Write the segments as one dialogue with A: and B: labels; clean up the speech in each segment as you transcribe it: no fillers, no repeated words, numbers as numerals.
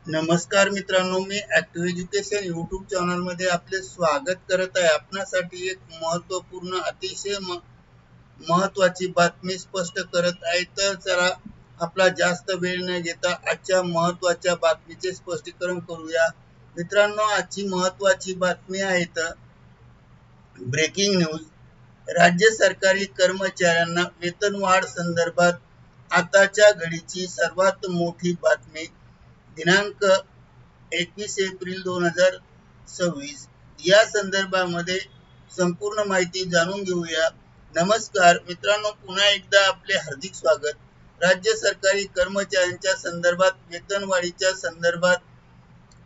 A: नमस्कार मित्रांनो, मी active education YouTube चॅनलमध्ये आपले स्वागत करत आहे। आपणासाठी एक महत्त्वपूर्ण अतिशय महत्त्वाची बातमी स्पष्ट करत आहे। तर चला आपला जास्त वेळ न घेता आजच्या महत्त्वाच्या बातमीचे स्पष्टीकरण करूया। मित्रांनो, आजची महत्त्वाची बातमी आहे तर ब्रेकिंग न्यूज। राज्य सरकारी कर्मचाऱ्यांना वेतनवाढ संदर्भात आताच्या घडीची सर्वात मोठी बातमी। दिनांक 21 एप्रिल 2026 या संदर्भामध्ये संपूर्ण माहिती जाणून घेऊया। नमस्कार मित्रांनो, पुन्हा एकदा आपले हार्दिक स्वागत। राज्य सरकारी कर्मचाऱ्यांच्या संदर्भात वेतनवाढीच्या संदर्भात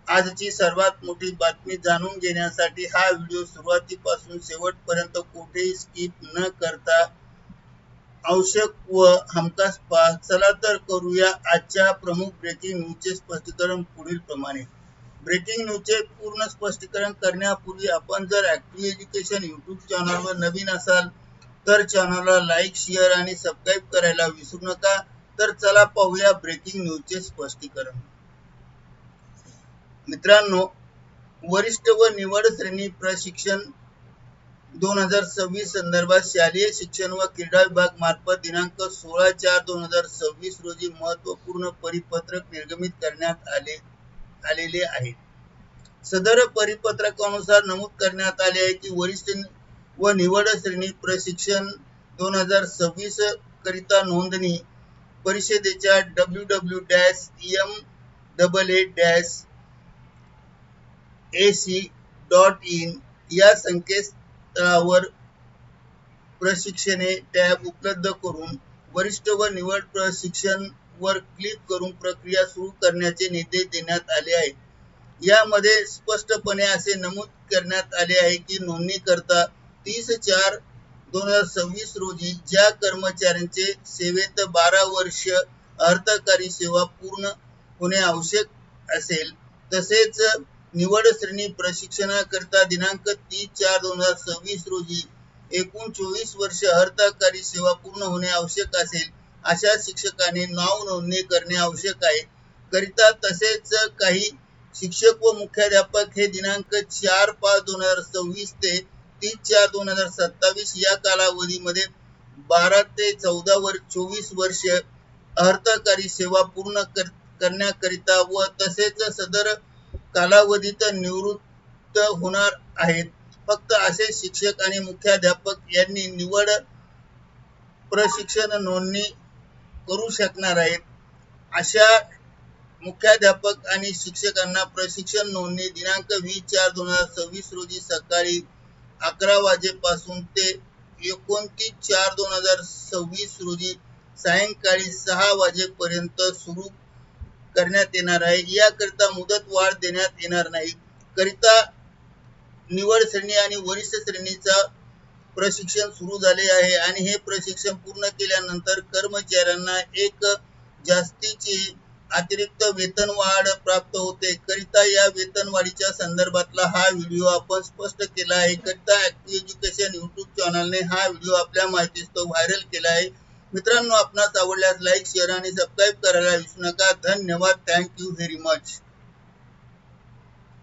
A: आजची सर्वात मोठी बातमी जाणून घेण्यासाठी हा व्हिडिओ सुरुवातीपासून शेवटपर्यंत कुठेही स्किप न करता आवश्यक व हमखास पहा। चला तर करूया आजच्या प्रमुख ब्रेकिंग न्यूजचे स्पष्टीकरण पुढील प्रमाणे। ब्रेकिंग न्यूजचे पूर्ण स्पष्टीकरण करण्यापूर्वी आपण जर ॲक्टिव्ह एज्युकेशन यूट्यूब चॅनलवर नवीन असाल तर चॅनलला लाईक, शेअर आणि सबस्क्राईब करायला विसरू नका। तर चला पाहूया ब्रेकिंग न्यूजचे स्पष्टीकरण। मित्रांनो, वरिष्ठ व निवड श्रेणी प्रशिक्षण 2026 संदर्भात शालेय शिक्षण व क्रीडा विभाग मार्फत दिनांक 16/4/2026 रोजी महत्त्वपूर्ण परिपत्रक निर्गमित करण्यात आलेले आहे। सदर परिपत्रकानुसार नमूद करण्यात आले आहे की वरिष्ठ व निवड श्रेणी प्रशिक्षण 2026 करिता नोंदणी परिषदेच्या www.maa-ac.in या संकेतस्थळावर प्रशिक्षणे टॅब उपलब्ध करून वरिष्ठ व निवड प्रशिक्षण वर क्लिक करून प्रक्रिया सुरू करण्याचे निर्देश देण्यात आले आहेत। यामध्ये स्पष्टपणे असे नमूद करण्यात आले आहे की नोंदणीकरता 30/4/2026 रोजी ज्या कर्मचाऱ्यांचे सेवेत 12 वर्ष अर्थकारी सेवा पूर्ण होणे आवश्यक असेल, तसेच निवड श्रेणी प्रशिक्षणाकरिता दिनांक 30/4/2026 रोजी एकूण 24 वर्ष अर्थकारी सेवा पूर्ण होणे आवश्यक असेल, अशा शिक्षकाने नाव नोंदणी करणे आवश्यक आहे करिता। तसेच काही शिक्षक व मुख्याध्यापक हे दिनांक 4/5/2026 ते 30/4/2027 या कालावधीमध्ये 12 ते 24 वर्ष अर्थकारी सेवा पूर्ण करण्याकरिता व तसेच सदर कालावधीत निवृत्त होणार आहेत। फक्त असे शिक्षक आणि मुख्याध्यापक यांनी निवड प्रशिक्षण नोंदणी करू शकणार आहेत। अशा मुख्याध्यापक आणि शिक्षकांना प्रशिक्षण नोंदणी दिनांक 20/4/2026 रोजी सकाळी 11 वाजेपासून ते 29/4/2026 रोजी सायंकाळी 6 वाजेपर्यंत सुरू करण्यात येणार आहे। याकरिता मुदतवाढ देण्यात येणार नाही करिता निवड श्रेणी आणि वरिष्ठ श्रेणीचा प्रशिक्षण सुरू झाले आहे आणि हे प्रशिक्षण पूर्ण केल्यानंतर कर्मचाऱ्यांना एक जास्तीची अतिरिक्त वेतनवाढ प्राप्त होते करिता या वेतनवाढीच्या संदर्भातला हा व्हिडिओ आपण स्पष्ट केला आहे करिता ॲक्टिव्ह एज्युकेशन यूट्यूब चॅनलने हा व्हिडिओ आपल्या माहितीस्तव व्हायरल केला आहे। मित्रांनो, आपणास आवडल्यास लाईक, शेअर आणि सबस्क्राईब करायला विसरू नका। धन्यवाद। Thank you very much.